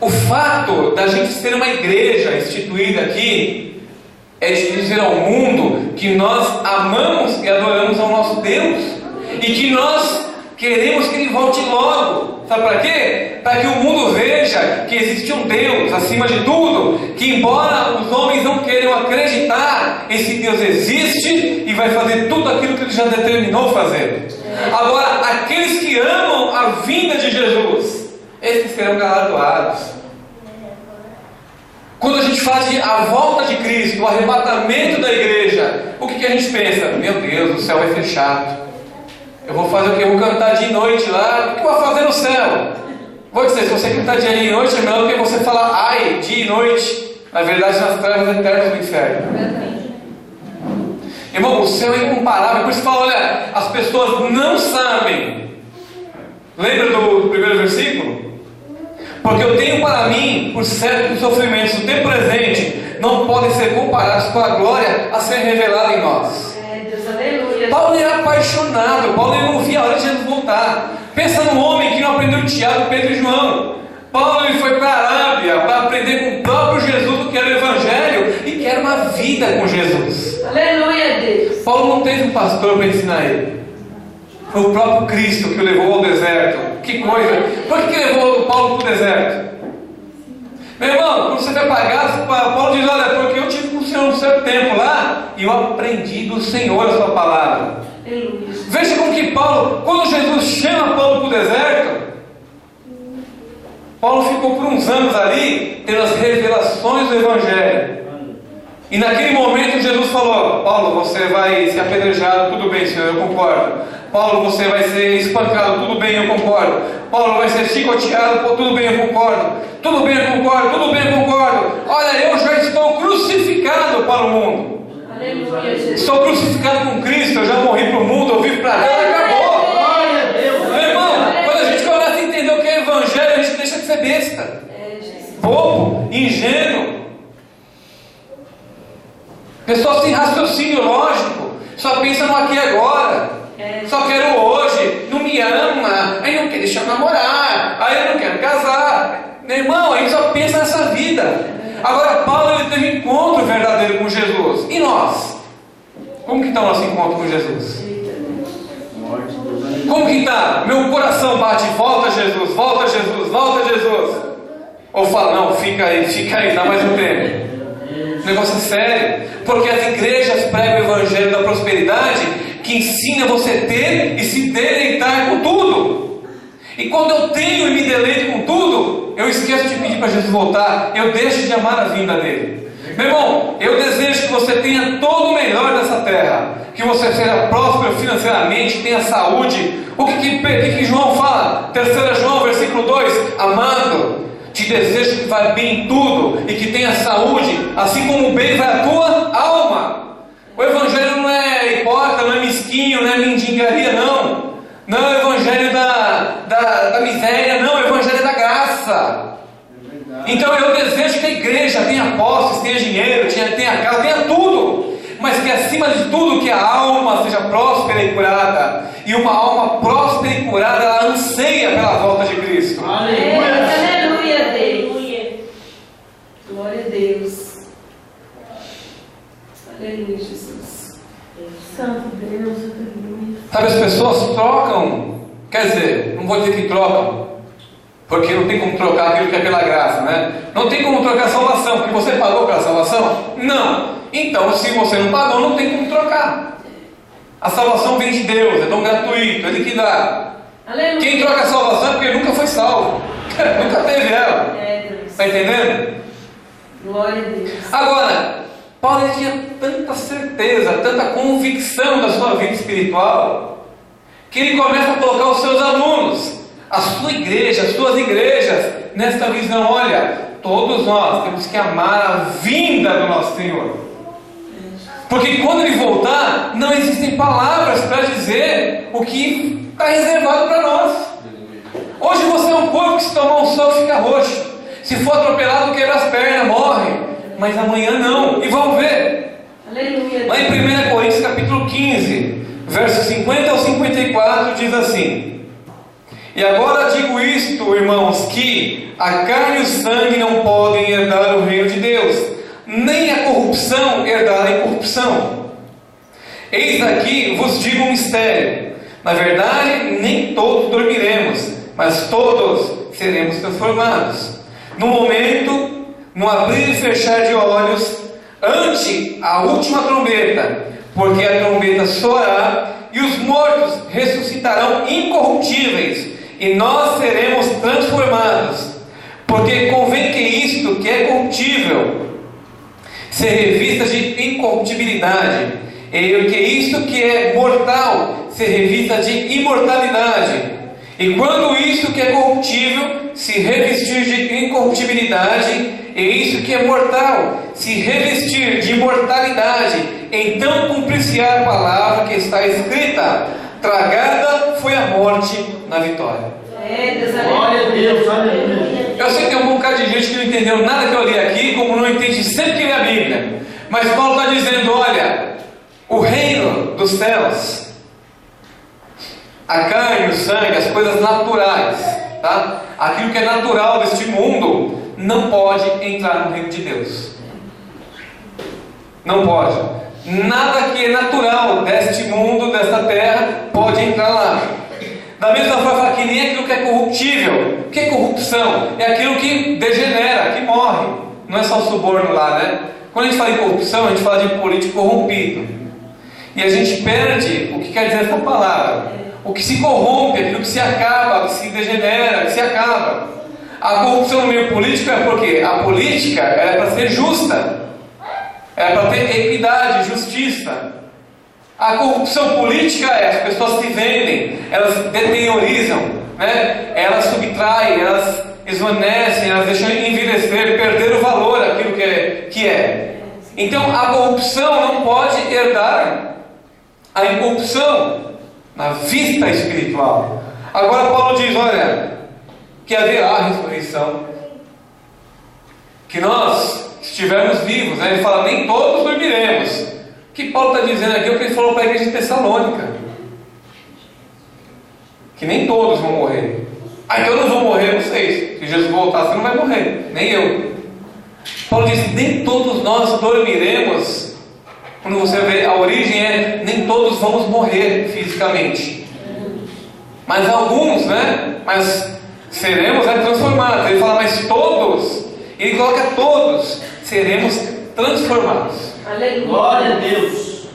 S1: o fato da gente ser uma igreja instituída aqui é de dizer ao mundo que nós amamos e adoramos ao nosso Deus e que nós queremos que Ele volte logo. Sabe para quê? Para que o mundo veja que existe um Deus acima de tudo, que embora os homens não queiram acreditar, esse Deus existe e vai fazer tudo aquilo que Ele já determinou fazer. Agora, aqueles que amam a vinda de Jesus, esses serão galardoados. Quando a gente fala de a volta de Cristo, o arrebatamento da igreja, o que a gente pensa? Meu Deus, o céu vai ser chato. Eu vou fazer o quê? Eu vou cantar dia e noite lá. O que eu vou fazer no céu? Vou dizer, se você cantar dia e noite, é melhor do que você falar ai, dia e noite. Na verdade, nas trevas eternas do inferno. Irmão, o céu é incomparável. Por isso fala, olha, as pessoas não sabem. Lembra do primeiro versículo? Porque eu tenho para mim, por certo, que os sofrimentos do tempo presente não podem ser comparados com a glória a ser revelada em nós.
S2: Deus, aleluia.
S1: Paulo era apaixonado, Paulo não via a hora de Jesus voltar. Pensa no homem que não aprendeu Tiago, Pedro e João. Paulo ele foi para a Arábia para aprender com o próprio Jesus o que era o Evangelho e que era uma vida com Jesus.
S2: Aleluia, Deus.
S1: Paulo não teve um pastor para ensinar ele. Foi o próprio Cristo que o levou ao deserto. Que coisa! Por que levou Paulo para o deserto? Meu irmão, quando você vai pagar, Paulo diz, olha, porque eu tive com o Senhor um certo tempo lá e eu aprendi do Senhor a sua palavra.
S2: Aleluia.
S1: Veja como que Paulo, quando Jesus chama Paulo para o deserto, Paulo ficou por uns anos ali, tendo as revelações do Evangelho. E naquele momento Jesus falou, Paulo, você vai ser apedrejado, tudo bem, Senhor, eu concordo. Paulo, você vai ser espancado, tudo bem, eu concordo. Paulo vai ser chicoteado, tudo bem, eu concordo. Tudo bem, eu concordo, tudo bem, eu concordo. Olha, eu já estou crucificado para o mundo.
S2: Aleluia, Jesus.
S1: Estou crucificado com Cristo, eu já morri para o mundo, eu vivo para Deus, acabou. Meu irmão, quando a gente começa a entender o que é Evangelho, a gente deixa de ser besta, bobo, ingênuo. Pessoal sem raciocínio lógico, só pensa no aqui e agora. Só quero hoje, não me ama, aí não quer deixar eu namorar, aí eu não quero casar. Meu irmão, a gente só pensa nessa vida. Agora Paulo ele teve um encontro verdadeiro com Jesus. E nós? Como que está o nosso encontro com Jesus? Como que está? Meu coração bate, volta Jesus, volta Jesus, volta Jesus. Ou fala, não, fica aí, dá mais um tempo. O negócio é sério, porque as igrejas pregam o evangelho da prosperidade, que ensina você a ter e se deleitar com tudo. E quando eu tenho e me deleito com tudo, eu esqueço de pedir para Jesus voltar, eu deixo de amar a vinda dele. Meu irmão, eu desejo que você tenha todo o melhor dessa terra, que você seja próspero financeiramente, tenha saúde. O que João fala? 3 João, versículo 2, amado, te desejo que vá bem em tudo e que tenha saúde, assim como o bem vai à tua alma. O evangelho não é hipócrita, não é mesquinho, não é mendigaria, não. Não é o evangelho da miséria, não. É o evangelho da graça. Então eu desejo que a igreja tenha posses, tenha dinheiro, tenha casa, tenha tudo. Mas que acima de tudo, que a alma seja próspera e curada. E uma alma próspera e curada, ela anseia pela volta de Cristo.
S2: Aleluia, Deus. Glória a Deus. Aleluia, Jesus. Santo Deus, aleluia.
S1: Sabe, as pessoas trocam, quer dizer, não vou dizer que trocam, porque não tem como trocar aquilo que é pela graça, né? Não tem como trocar a salvação, porque você pagou pela salvação? Não. Então, se você não pagou, não tem como trocar. A salvação vem de Deus, é tão gratuito, Ele que dá.
S2: Aleluia.
S1: Quem troca a salvação é porque nunca foi salvo. Nunca teve ela.
S2: Deus.
S1: Está entendendo?
S2: Glória a Deus.
S1: Agora, Paulo ele tinha tanta certeza, tanta convicção da sua vida espiritual, que ele começa a colocar os seus alunos, a sua igreja, as suas igrejas, nesta visão. Olha, todos nós temos que amar a vinda do nosso Senhor. Porque quando Ele voltar, não existem palavras para dizer o que está reservado para nós. Hoje você é um corpo que se tomar um sol fica roxo. Se for atropelado, quebra as pernas, morre. Mas amanhã não. E vamos ver.
S2: Aleluia.
S1: Lá em 1 Coríntios capítulo 15, versos 50 ao 54, diz assim: E agora digo isto, irmãos, que a carne e o sangue não podem herdar o reino de Deus, nem a corrupção herdar a incorrupção. Eis aqui vos digo um mistério. Na verdade, nem todos dormiremos, mas todos seremos transformados. No momento, no abrir e fechar de olhos, ante a última trombeta, porque a trombeta soará, e os mortos ressuscitarão incorruptíveis, e nós seremos transformados. Porque convém que isto que é corruptível se revista de incorruptibilidade, e que isto que é mortal se revista de imortalidade. E quando isto que é corruptível se revestir de incorruptibilidade, e isso que é mortal se revestir de imortalidade, então cumprir-se-á a palavra que está escrita: tragada foi a morte na vitória.
S3: Glória a Deus, aleluia.
S1: Eu sei que tem um bocado de gente que não entendeu nada que eu li aqui, como não entende sempre que lê a Bíblia. Mas Paulo está dizendo: olha, o reino dos céus, a carne, o sangue, as coisas naturais, tá? Aquilo que é natural deste mundo não pode entrar no reino de Deus. Não pode. Nada que é natural deste mundo, desta terra, pode entrar lá. Da mesma forma que nem aquilo que é corruptível. O que é corrupção? É aquilo que degenera, que morre. Não é só o suborno lá, né? Quando a gente fala em corrupção, a gente fala de político corrompido. E a gente perde o que quer dizer essa palavra. O que se corrompe, aquilo que se acaba, que se degenera, que se acaba. A corrupção no meio político é porque a política é para ser justa, é para ter equidade, justiça. A corrupção política é: as pessoas se vendem, elas deteriorizam, né? Elas subtraem, elas esvanecem, elas deixam envelhecer, perder o valor aquilo que é. Então a corrupção não pode herdar a incorrupção na vista espiritual. Agora Paulo diz: olha, que haverá a ressurreição, que nós estivermos vivos, né? Ele fala: nem todos dormiremos. O que Paulo está dizendo aqui é o que ele falou para a igreja de Tessalônica, que nem todos vão morrer. Ah, então eu não vou morrer, não sei. Se Jesus voltar, você não vai morrer, nem eu. Paulo diz: nem todos nós dormiremos. Quando você vê, a origem é: nem todos vamos morrer fisicamente, mas alguns, né? Mas seremos transformados. Ele fala: mas todos, ele coloca todos, seremos transformados.
S2: Aleluia.
S3: Glória a Deus.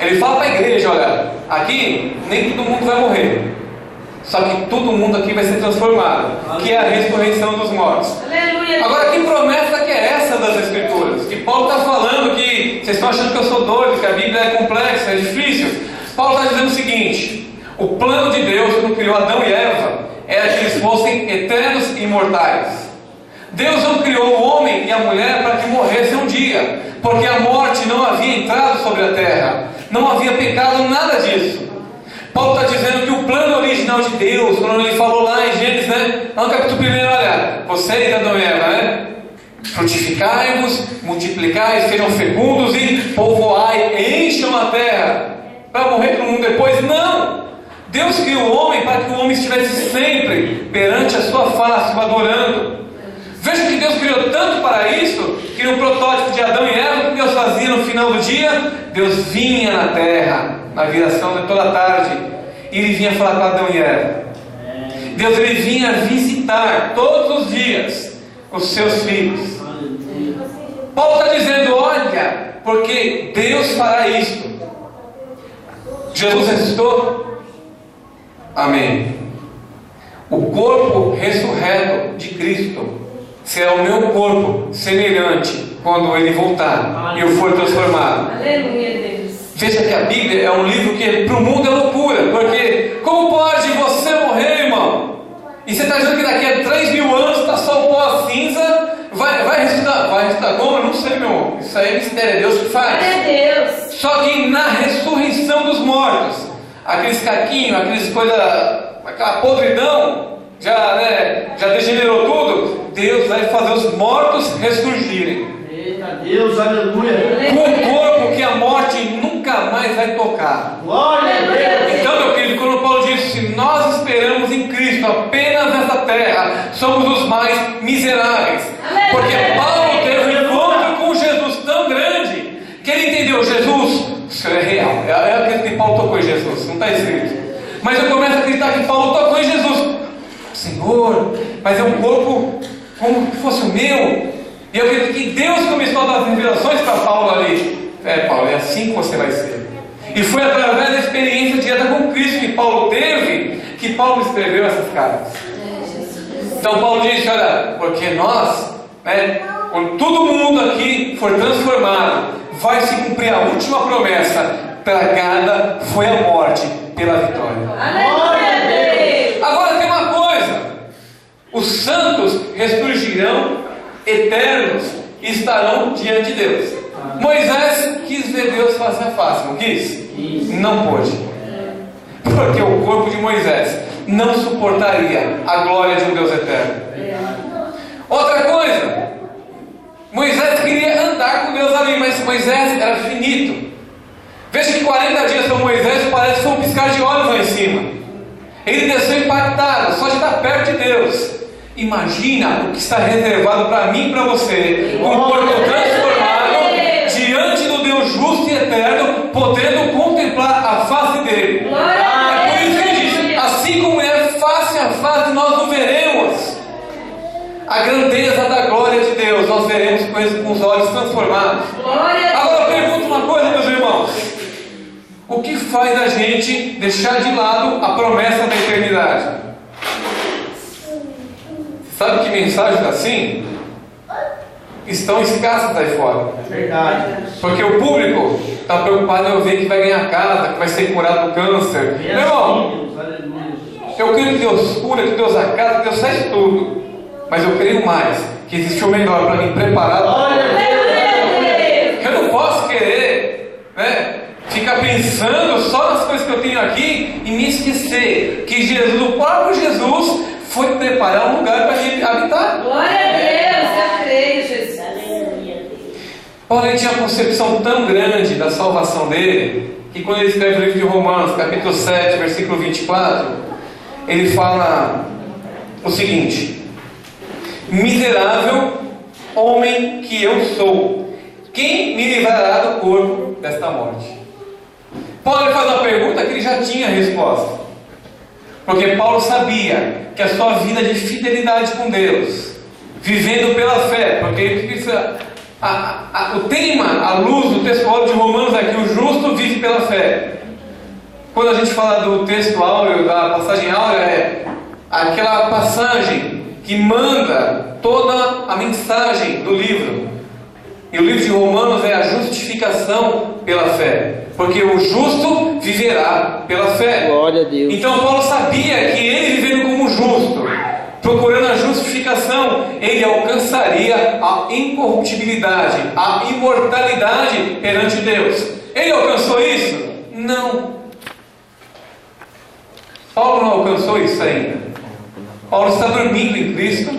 S1: Ele fala para a igreja: olha, aqui nem todo mundo vai morrer, só que todo mundo aqui vai ser transformado, que é a ressurreição dos mortos.
S2: Aleluia.
S1: Agora, que promessa que é essa das Escrituras? Que Paulo está falando que vocês estão achando que eu sou doido, que a Bíblia é complexa, é difícil. Paulo está dizendo o seguinte: o plano de Deus, quando criou Adão e Eva, era que eles fossem eternos e imortais. Deus não criou o homem e a mulher para que morressem um dia, porque a morte não havia entrado sobre a terra, não havia pecado, nada disso. Paulo está dizendo que o plano original de Deus, quando ele falou lá em Gênesis, né? Lá no capítulo 1, olha, vocês, Adão e Eva, né? Frutificai-vos, multiplicai, sejam fecundos e povoai, encham a terra, para morrer todo mundo depois. Não! Deus criou o homem para que o homem estivesse sempre perante a sua face, o adorando. Veja que Deus criou tanto para isso, que no protótipo de Adão e Eva, o que Deus fazia no final do dia? Deus vinha na terra, na viração de toda a tarde, e Ele vinha falar com Adão e Eva. Deus, Ele vinha visitar todos os dias os seus filhos. Paulo está dizendo: olha, porque Deus fará isto. Jesus ressuscitou? Amém. O corpo ressurreto de Cristo será o meu corpo semelhante quando Ele voltar e eu for transformado.
S2: Aleluia, Deus.
S1: Veja que a Bíblia é um livro que para o mundo é loucura, porque como pode você morrer, irmão? E você está dizendo que daqui a 3.000 anos está só o pó cinza, vai ressuscitar? Vai ressuscitar como? Eu não sei, meu irmão. Isso aí é mistério, é Deus que faz.
S2: Glória a Deus.
S1: Só que na ressurreição dos mortos, aqueles caquinhos, aqueles aquela podridão, já degenerou tudo, Deus vai fazer os mortos ressurgirem.
S3: Eita Deus, aleluia.
S1: Com um corpo que a morte nunca mais vai tocar.
S3: Glória a Deus.
S1: Então, meu querido, quando Paulo diz, se nós esperamos em Cristo apenas nessa terra, somos os mais miseráveis. Porque Paulo teve um encontro com Jesus tão grande, que ele entendeu, Jesus, o Senhor é real. Eu acredito que Paulo tocou em Jesus, não está escrito. Mas eu começo a acreditar que Paulo tocou em Jesus. Senhor, mas é um corpo como se fosse o meu. E eu acredito que Deus começou a dar as revelações para Paulo ali. Paulo, é assim que você vai ser. E foi através da experiência direta com Cristo que Paulo teve, que Paulo escreveu essas cartas. Então Paulo disse, olha, porque nós, quando todo mundo aqui for transformado, vai se cumprir a última promessa, tragada foi a morte pela vitória.
S2: Aleluia.
S1: Agora tem uma coisa, os santos ressurgirão eternos e estarão diante de Deus. Moisés quis ver Deus face a face, não quis? Não pôde. Porque o corpo de Moisés não suportaria a glória de um Deus eterno. Outra coisa, Moisés queria andar com Deus ali, mas Moisés era finito. Veja que 40 dias para Moisés parece que foi um piscar de olhos lá em cima. Ele desceu impactado, só de estar perto de Deus. Imagina o que está reservado para mim e para você, com o corpo transformado, diante do Deus justo e eterno, podendo contemplar a face dele. É por isso que ele diz, assim como é face a face, nós o veremos. A grandeza da glória de Deus, nós veremos com os olhos transformados. Agora eu pergunto uma coisa, meus irmãos. O que faz a gente deixar de lado a promessa da eternidade? Sabe que mensagens assim estão escassas aí fora?
S3: É verdade.
S1: Porque o público está preocupado em ver que vai ganhar casa, que vai ser curado do câncer. Meu irmão, eu creio que Deus cura, que Deus acata, que Deus faz tudo. Mas eu creio mais que existe o melhor para mim preparado. Eu não posso querer, ficar pensando só nas coisas que eu tenho aqui e me esquecer que Jesus, o próprio Jesus, foi preparar um lugar para ele habitar.
S2: Glória a Deus, eu creio, Jesus.
S1: Paulo ele tinha uma concepção tão grande da salvação dele, que quando ele escreve o livro de Romanos, capítulo 7, versículo 24, ele fala o seguinte: miserável homem que eu sou, quem me livrará do corpo desta morte? Paulo faz uma pergunta que ele já tinha a resposta. Porque Paulo sabia que a sua vida de fidelidade com Deus, vivendo pela fé, porque o tema, a luz do texto áureo de Romanos é que o justo vive pela fé. Quando a gente fala do texto áureo, da passagem áurea, é aquela passagem que manda toda a mensagem do livro. E o livro de Romanos é a justificação pela fé, porque o justo viverá pela fé.
S4: Glória a Deus.
S1: Então Paulo sabia que ele vivendo como justo, procurando a justificação, ele alcançaria a incorruptibilidade, a imortalidade perante Deus. Ele alcançou isso? Não. Paulo não alcançou isso ainda. Paulo está dormindo em Cristo,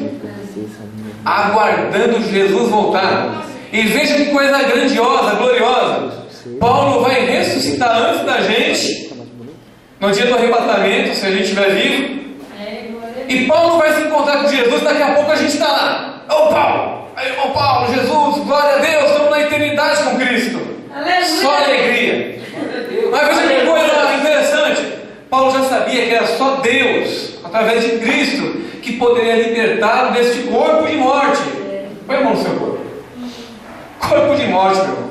S1: aguardando Jesus voltar. E veja que coisa grandiosa, gloriosa. Paulo vai ressuscitar antes da gente, no dia do arrebatamento, se a gente estiver vivo. E Paulo vai se encontrar com Jesus, daqui a pouco a gente está lá. Ô Paulo, Jesus, glória a Deus, estamos na eternidade com Cristo. Só alegria. Mas veja que coisa interessante. Paulo já sabia que era só Deus, através de Cristo, que poderia libertá-lo deste corpo de morte. Põe a mão no seu corpo. Corpo de morte, meu irmão.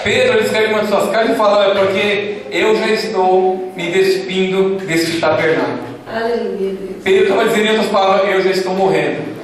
S1: Pedro ele escreve uma de suas cartas e fala: porque eu já estou me despindo deste tabernáculo.
S2: Aleluia, Deus.
S1: Pedro estava dizendo em outras palavras, eu já estou morrendo.